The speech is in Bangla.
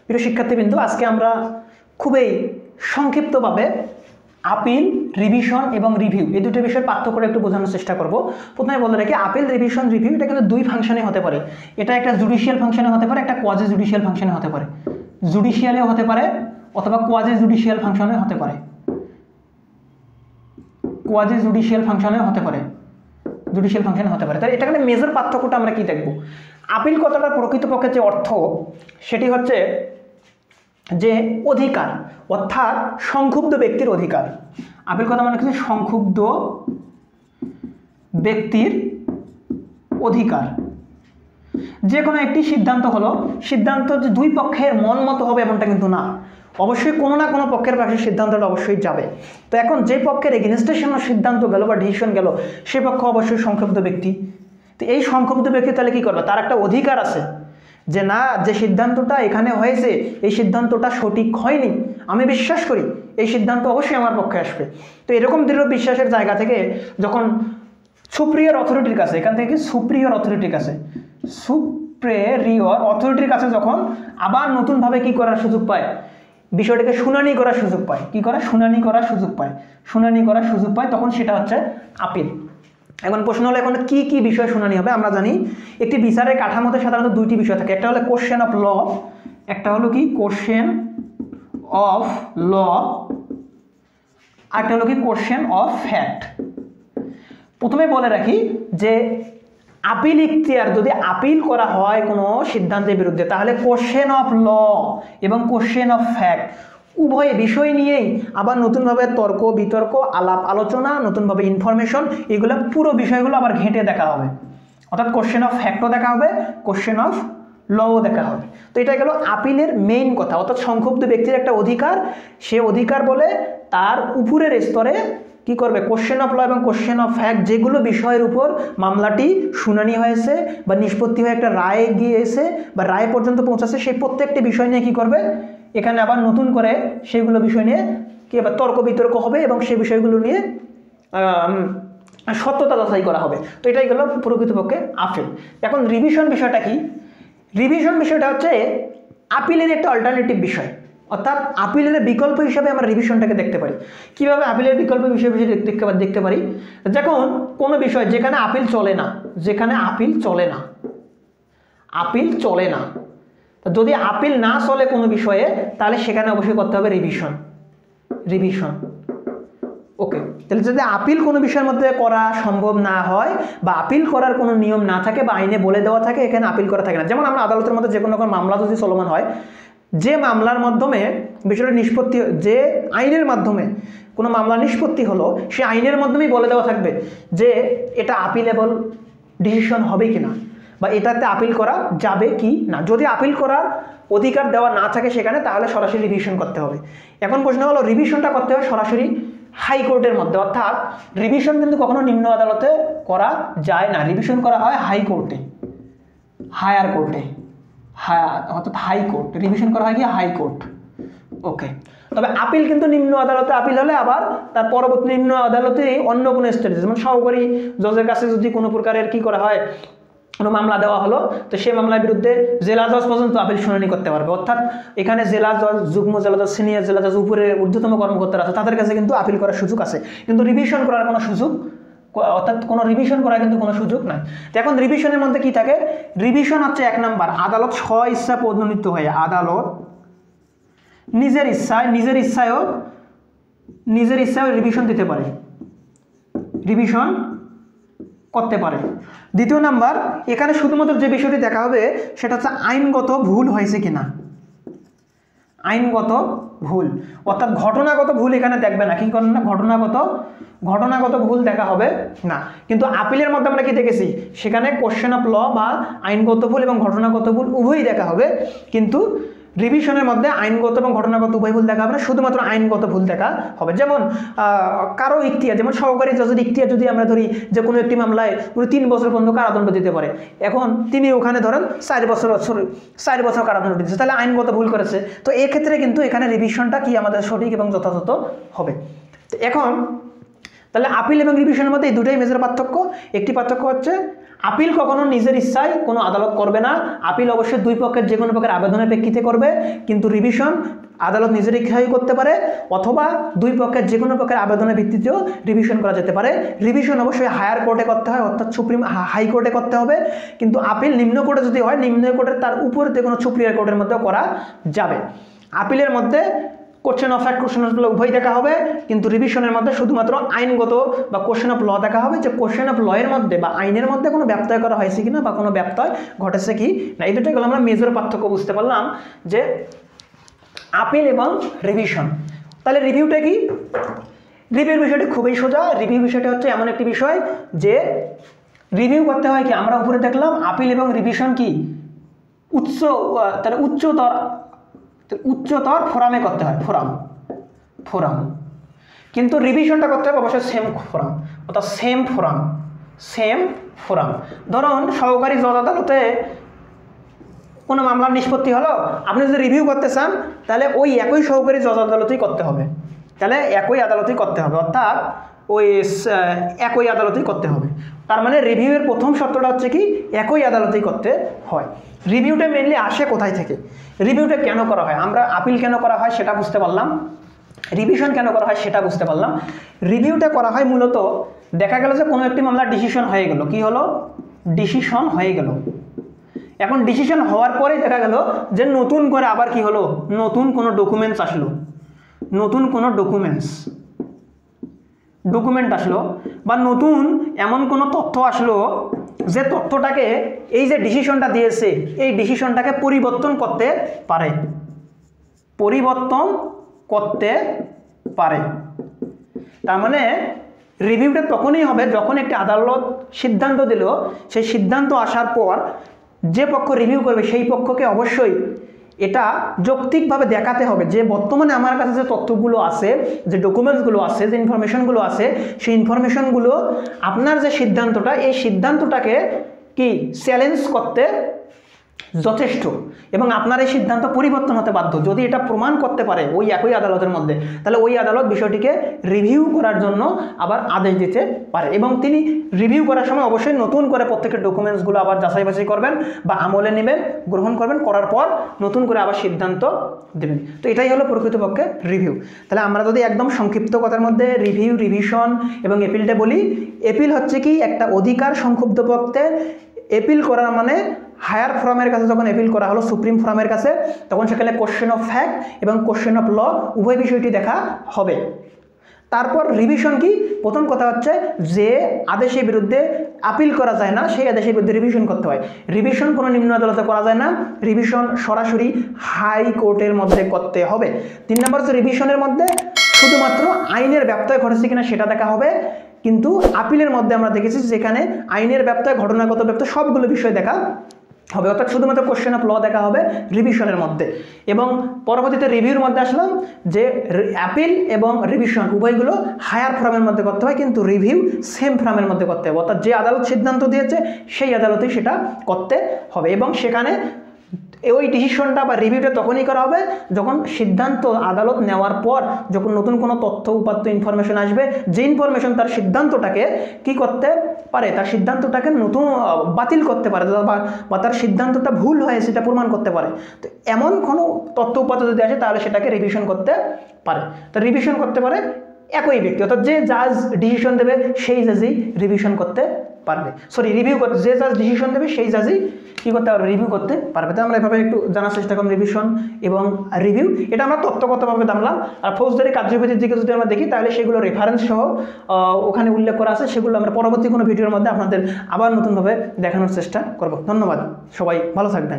প্রিয় শিক্ষার্থীবৃন্দ, আজকে আমরা খুবই সংক্ষিপ্তভাবে আপিল, রিভিশন এবং রিভিউ এই দুটো বিষয়ের পার্থক্যটা একটু বোঝানোর চেষ্টা করব। প্রথমে বলে রাখি, আপিল, রিভিশন, রিভিউ এটা কিন্তু দুই ফাংশনে হতে পারে। এটা একটা জুডিশিয়াল ফাংশনে হতে পারে, একটা কোয়াজি জুডিশিয়াল ফাংশনে হতে পারে। জুডিশিয়ালেও হতে পারে অথবা কোয়াজি জুডিশিয়াল ফাংশনে হতে পারে। কোয়াজি জুডিশিয়াল ফাংশনে হতে পারে, জুডিশিয়াল ফাংশনে হতে পারে। তাই এটা মানে মেজর পার্থক্যটা আমরা কি দেখব? আপিল কথাটার প্রকৃতপক্ষে যে অর্থ সেটি হচ্ছে যে অধিকার, অর্থাৎ সংক্ষুব্ধ ব্যক্তির অধিকার। আপিল কথা মানে হচ্ছে সংক্ষুব্ধ ব্যক্তির অধিকার। যে কোনো একটি সিদ্ধান্ত হলো, সিদ্ধান্ত যে দুই পক্ষের মন মতো হবে এমনটা কিন্তু না, অবশ্যই কোনো না কোনো পক্ষের পাশে সিদ্ধান্তটা অবশ্যই যাবে। তো এখন যে পক্ষের এগেনস্টে সিদ্ধান্ত গেল বা ডিসিশন গেল, সে পক্ষ অবশ্যই সংক্ষুব্ধ ব্যক্তি। তো এই সংক্ষুব্ধ ব্যক্তি তাহলে কী করবে? তার একটা অধিকার আছে যে না, যে সিদ্ধান্তটা এখানে হয়েছে এই সিদ্ধান্তটা সঠিক হয়নি, আমি বিশ্বাস করি এই সিদ্ধান্ত অবশ্যই আমার পক্ষে আসবে। তো এরকম দৃঢ় বিশ্বাসের জায়গা থেকে যখন সুপ্রিয়র অথরিটির কাছে, এখান থেকে সুপ্রিয়র অথরিটির কাছে, সুপ্রিয়র অথরিটির কাছে যখন আবার নতুনভাবে কি করার সুযোগ পায়, বিষয়টাকে শুনানি করার সুযোগ পায়, কি করে? শুনানি করার সুযোগ পায়, শুনানি করার সুযোগ পায়, তখন সেটা হচ্ছে আপিল। এখন প্রশ্ন হলো, এখন কি কি বিষয় শুনানি হবে? আমরা জানি একটি বিচারের কাঠামোতে সাধারণত দুইটি বিষয় থাকে, একটা হলো কোশ্চেন অফ ল, একটা হলো কি কোশ্চেন অফ ল, আরেকটা হলো কি কোশ্চেন অফ ফ্যাক্ট। প্রথমে বলে রাখি যে আপিল ইখতিয়ার, যদি আপিল করা হয় কোনো সিদ্ধান্তের বিরুদ্ধে, তাহলে কোশ্চেন অফ ল এবং কোশ্চেন অফ ফ্যাক্ট উভয় বিষয় নিয়েই আবার নতুনভাবে তর্ক বিতর্ক, আলাপ আলোচনা, নতুনভাবে ইনফরমেশন, এগুলো পুরো বিষয়গুলো আবার ঘেঁটে দেখা হবে। অর্থাৎ কোশ্চেন অফ ফ্যাক্টও দেখা হবে, কোশ্চেন অফ লও দেখা হবে। তো এটা গেল আপিলের মেইন কথা। অর্থাৎ সংক্ষুব্ধ ব্যক্তির একটা অধিকার, সে অধিকার বলে তার উপরের স্তরে কি করবে? কোশ্চেন অফ ল এবং কোশ্চেন অফ ফ্যাক্ট, যেগুলো বিষয়ের উপর মামলাটি শুনানি হয়েছে বা নিষ্পত্তি হয়ে একটা রায় গিয়েছে বা রায় পর্যন্ত পৌঁছাচ্ছে, সেই প্রত্যেকটি বিষয় নিয়ে কি করবে? এখানে আবার নতুন করে সেগুলো বিষয় নিয়ে কি আবার তর্ক বিতর্ক হবে এবং সেই বিষয়গুলো নিয়ে সত্যতা যাচাই করা হবে। তো এটাই গেল প্রকৃতপক্ষে আপিল। এখন রিভিশন বিষয়টা কি? রিভিশন বিষয়টা হচ্ছে আপিলের একটা অল্টারনেটিভ বিষয়, অর্থাৎ আপিলের বিকল্প হিসাবে আমরা রিভিশনটাকে দেখতে পারি। কীভাবে আপিলের বিকল্প বিষয় দেখতে পারি? যখন কোনো বিষয় যেখানে আপিল চলে না, যেখানে আপিল চলে না, আপিল চলে না, যদি আপিল না চলে কোনো বিষয়ে, তাহলে সেখানে অবশ্যই করতে হবে রিভিশন। রিভিশন, ওকে। তাহলে যদি আপিল কোনো বিষয়ের মধ্যে করা সম্ভব না হয় বা আপিল করার কোনো নিয়ম না থাকে বা আইনে বলে দেওয়া থাকে, এখানে আপিল করা থাকে না। যেমন আমরা আদালতের মধ্যে যে কোনো মামলা যদি চলমান হয়, যে মামলার মাধ্যমে বিষয়টা নিষ্পত্তি, যে আইনের মাধ্যমে কোনো মামলা নিষ্পত্তি হলো, সে আইনের মাধ্যমেই বলে দেওয়া থাকবে যে এটা আপিলেবল ডিসিশন হবে কি না, বা এটাতে আপিল করা যাবে কি না। যদি আপিল করার অধিকার দেওয়া না থাকে সেখানে, তাহলে সরাসরি রিভিশন করতে হবে। এখন প্রশ্ন হলো, রিভিশনটা করতে হবে সরাসরি হাইকোর্টের মধ্যে, অর্থাৎ রিভিশন কিন্তু কখনো নিম্ন আদালতে করা যায় না, রিভিশন করা হয় হাইকোর্টে, হায়ার কোর্টে, অর্থাৎ হাইকোর্ট, রিভিশন করা হয় কি হাইকোর্ট, ওকে। তবে আপিল কিন্তু নিম্ন আদালতে আপিল হলে আবার তার পরবর্তী নিম্ন আদালতে অন্য কোনো স্টেজে, যেমন সহকারী জজের কাছে যদি কোনো প্রকারের কি করা হয়, কোনো মামলা দেওয়া হলো, তো সেই মামলার বিরুদ্ধে জেলা জজ পর্যন্ত আপিল শুনানি করতে পারবে। অর্থাৎ এখানে জেলা জজ, যুগ্ম জেলা জজ, সিনিয়র জেলা জজ, উপরের ঊর্ধ্বতম কর্মকর্তারা আছে, তাদের কাছে কিন্তু আপিল করার সুযোগ আছে, কিন্তু রিভিশন করার কোনো সুযোগ, অর্থাৎ কোনো রিভিশন করার কিন্তু কোনো সুযোগ নাই। তো এখন রিভিশনের মধ্যে কি থাকে? রিভিশন হচ্ছে 1 নাম্বার, আদালত স্ব ইচ্ছা পদোন্নীত হয়ে, আদালত নিজের ইচ্ছায়ও রিভিশন দিতে পারে, রিভিশন করতে পারে। 2 নাম্বার, এখানে শুধুমাত্র যে বিষয়টি দেখা হবে সেটা হচ্ছে আইনগত ভুল হয়েছে কিনা, আইনগত ভুল, অর্থাৎ ঘটনাগত ভুল এখানে দেখবে না, কি করেন না, ঘটনাগত ভুল দেখা হবে না। কিন্তু আপিলের মধ্যে আমরা কি দেখেছি, সেখানে কোশ্চেন অফ ল বা আইনগত ভুল এবং ঘটনাগত ভুল উভয়ই দেখা হবে, কিন্তু রিভিশনের মধ্যে আইনগত এবং ঘটনাগত উভয় ভুল দেখা হবে না, শুধুমাত্র আইনগত ভুল দেখা হবে। যেমন কারো ইখতিয়ার, যেমন সহকারী জজের ইখতিয়ার যদি আমরা ধরি যে কোনো একটি মামলায় উনি 3 বছর পর্যন্ত কারাদণ্ড দিতে পারে, এখন তিনি ওখানে ধরেন 4 বছর কারাদণ্ড দিচ্ছে, তাহলে আইনগত ভুল করেছে। তো এক্ষেত্রে কিন্তু এখানে রিভিশনটা কি আমাদের সঠিক এবং যথাযথ হবে। এখন তাহলে আপিল এবং রিভিশনের মধ্যে এই দুটোই মেজর পার্থক্য। একটি পার্থক্য হচ্ছে আপিল কখনো নিজের ইচ্ছায় কোনো আদালত করবে না, আপিল অবশ্যই দুই পক্ষের যে কোনো প্রকার আবেদনের প্রেক্ষিতে করবে, কিন্তু রিভিশন আদালত নিজের ইচ্ছায় করতে পারে অথবা দুই পক্ষের যে কোনো প্রকার আবেদনের ভিত্তিতেও রিভিশন করা যেতে পারে। রিভিশন অবশ্যই হায়ার কোর্টে করতে হয়, অর্থাৎ হাইকোর্টে করতে হবে, কিন্তু আপিল নিম্ন কোর্টে যদি হয় নিম্ন কোর্টের তার উপরে কোনো সুপ্রিয়ার কোর্টের মধ্যেও করা যাবে। আপিলের মধ্যে question of fact, question of law উভয় দেখা হবে, কিন্তু রিভিশনের মধ্যে শুধুমাত্র আইনগত বা কোশ্চেন অফ ল দেখা হবে, যে কোশ্চেন অফ ল এর মধ্যে বা আইনের মধ্যে কোনো ব্যত্যয় করা হয়েছে কিনা বা কোনো ব্যত্যয় ঘটেছে কি না। এই দুটোই আমরা মেজর পার্থক্য বুঝতে পারলাম যে আপিল এবং রিভিশন। তাহলে রিভিউটা কি? রিভিউর বিষয়টি খুবই সোজা। রিভিউ বিষয়টা হচ্ছে এমন একটি বিষয় যে রিভিউ করতে হয় কি, আমরা উপরে দেখলাম আপিল এবং রিভিশন কি তাহলে উচ্চতর ফোরামে করতে হয়, ফোরাম, কিন্তু রিভিশনটা করতে হবে অবশ্যই সেম ফোরাম, অর্থাৎ সেম ফোরাম। ধরুন সহকারী জজ আদালতে কোনো মামলার নিষ্পত্তি হলো, আপনি যদি রিভিউ করতে চান তাহলে ওই একই সহকারী জজ আদালতেই করতে হবে, অর্থাৎ ওই একই আদালতেই করতে হবে। তার মানে রিভিউয়ের প্রথম শর্তটা হচ্ছে কি, একই আদালতেই করতে হয়। রিভিউটা মেনলি আসে কোথায় থেকে, রিভিউটা কেন করা হয়, আমরা আপিল কেন করা হয় সেটা বুঝতে পারলাম, রিভিশন কেন করা হয় সেটা বুঝতে পারলাম। রিভিউটা করা হয় মূলত দেখা গেল যে কোনো একটি মামলার ডিসিশন হয়ে গেল, কি হলো, ডিসিশন হয়ে গেল। এখন ডিসিশন হওয়ার পরে দেখা গেল যে নতুন করে আবার কি হলো, নতুন কোনো ডকুমেন্টস আসলো, ডকুমেন্ট আসলো বা নতুন এমন কোনো তথ্য আসলো যে তথ্যটাকে এই যে ডিসিশনটা দিয়েছে এই ডিসিশনটাকে পরিবর্তন করতে পারে। তার মানে রিভিউটা তখনই হবে যখন একটি আদালত সিদ্ধান্ত দিল, সেই সিদ্ধান্ত আসার পর যে পক্ষ রিভিউ করবে সেই পক্ষকে অবশ্যই এটা যৌক্তিকভাবে দেখাতে হবে যে বর্তমানে আমার কাছে যে তথ্যগুলো আছে, যে ডকুমেন্টসগুলো আছে, যে ইনফরমেশনগুলো আছে, সেই ইনফরমেশনগুলো আপনার যে সিদ্ধান্তটা, এই সিদ্ধান্তটাকে কি চ্যালেঞ্জ করতে যথেষ্ট এবং আপনার এই সিদ্ধান্ত পরিবর্তন হতে বাধ্য। যদি এটা প্রমাণ করতে পারে ওই একই আদালতের মধ্যে, তাহলে ওই আদালত বিষয়টিকে রিভিউ করার জন্য আবার আদেশ দিতে পারে এবং তিনি রিভিউ করার সময় অবশ্যই নতুন করে প্রত্যেকের ডকুমেন্টসগুলো আবার যাচাই বাছাই করবেন বা আমলে নেবেন, গ্রহণ করবেন, করার পর নতুন করে আবার সিদ্ধান্ত দেবেন। তো এটাই হলো প্রকৃতপক্ষে রিভিউ। তাহলে আমরা যদি একদম সংক্ষিপ্ত কথার মধ্যে রিভিউ, রিভিশন এবং এপিলটা বলি, এপিল হচ্ছে কি একটা অধিকার সংক্ষুব্ধ পক্ষের এপিল করার মানে হায়ার ফোরামের কাছে যখন এপিল করা হলো সুপ্রিম ফোরামের কাছে, তখন সেখানে কোশ্চেন অফ ফ্যাক্ট এবং কোশ্চেন অফ ল উভয় বিষয়টি দেখা হবে। তারপর রিভিশন কি, প্রথম কথা হচ্ছে যে আদেশের বিরুদ্ধে আপিল করা যায় না সেই আদেশের বিরুদ্ধে রিভিশন করতে হয়। রিভিশন কোনো নিম্ন আদালতে করা যায় না, রিভিশন সরাসরি হাইকোর্টের মধ্যে করতে হবে। 3 নম্বর হচ্ছে রিভিশনের মধ্যে শুধুমাত্র আইনের ব্যত্যয় ঘটেছে কিনা সেটা দেখা হবে, কিন্তু আপিলের মধ্যে আমরা দেখেছি যেখানে আইনের ব্যত্যয়, ঘটনাগত ব্যত্যয় সবগুলো বিষয় দেখা হবে, অর্থাৎ শুধুমাত্র কোশ্চেন অফ ল দেখা হবে রিভিশনের মধ্যে। এবং পরবর্তীতে রিভিউর মধ্যে আসলাম যে অ্যাপিল এবং রিভিশন উভয়গুলো হায়ার ফোরামের মধ্যে করতে হয়, কিন্তু রিভিউ সেম ফোরামের মধ্যে করতে হবে, অর্থাৎ যে আদালত সিদ্ধান্ত দিয়েছে সেই আদালতেই সেটা করতে হবে। এবং সেখানে ওই ডিসিশনটা বা রিভিউটা তখনই করা হবে যখন সিদ্ধান্ত আদালত নেওয়ার পর যখন নতুন কোনো তথ্য উপাত্ত ইনফরমেশন আসবে, যে ইনফরমেশন তার সিদ্ধান্তটাকে কি করতে পারে, তার সিদ্ধান্তটাকে নতুন বাতিল করতে পারে বা তার সিদ্ধান্তটা ভুল হয় সেটা প্রমাণ করতে পারে। তো এমন কোনো তথ্য উপাত্ত যদি আসে তাহলে সেটাকে রিভিশন করতে পারে। তো রিভিশন করতে পারে একই ব্যক্তি, অর্থাৎ যে জাজ ডিসিশন দেবে সেই জাজই রিভিশন করতে পারবে, রিভিউ করতে, যে জাজ ডিসিশন দেবে সেই জাজই কী করতে পারবে, রিভিউ করতে পারবে। তো আমরা এভাবে একটু জানার চেষ্টা করলাম রিভিশন এবং রিভিউ, এটা আমরা তত্ত্বগতভাবে জানলাম। আর ফৌজদারি কার্যবিধির দিকে যদি আমরা দেখি তাহলে সেগুলো রেফারেন্স সহ ওখানে উল্লেখ করা আছে, সেগুলো আমরা পরবর্তী কোনো ভিডিওর মধ্যে আপনাদের আবার নতুনভাবে দেখানোর চেষ্টা করব। ধন্যবাদ, সবাই ভালো থাকবেন।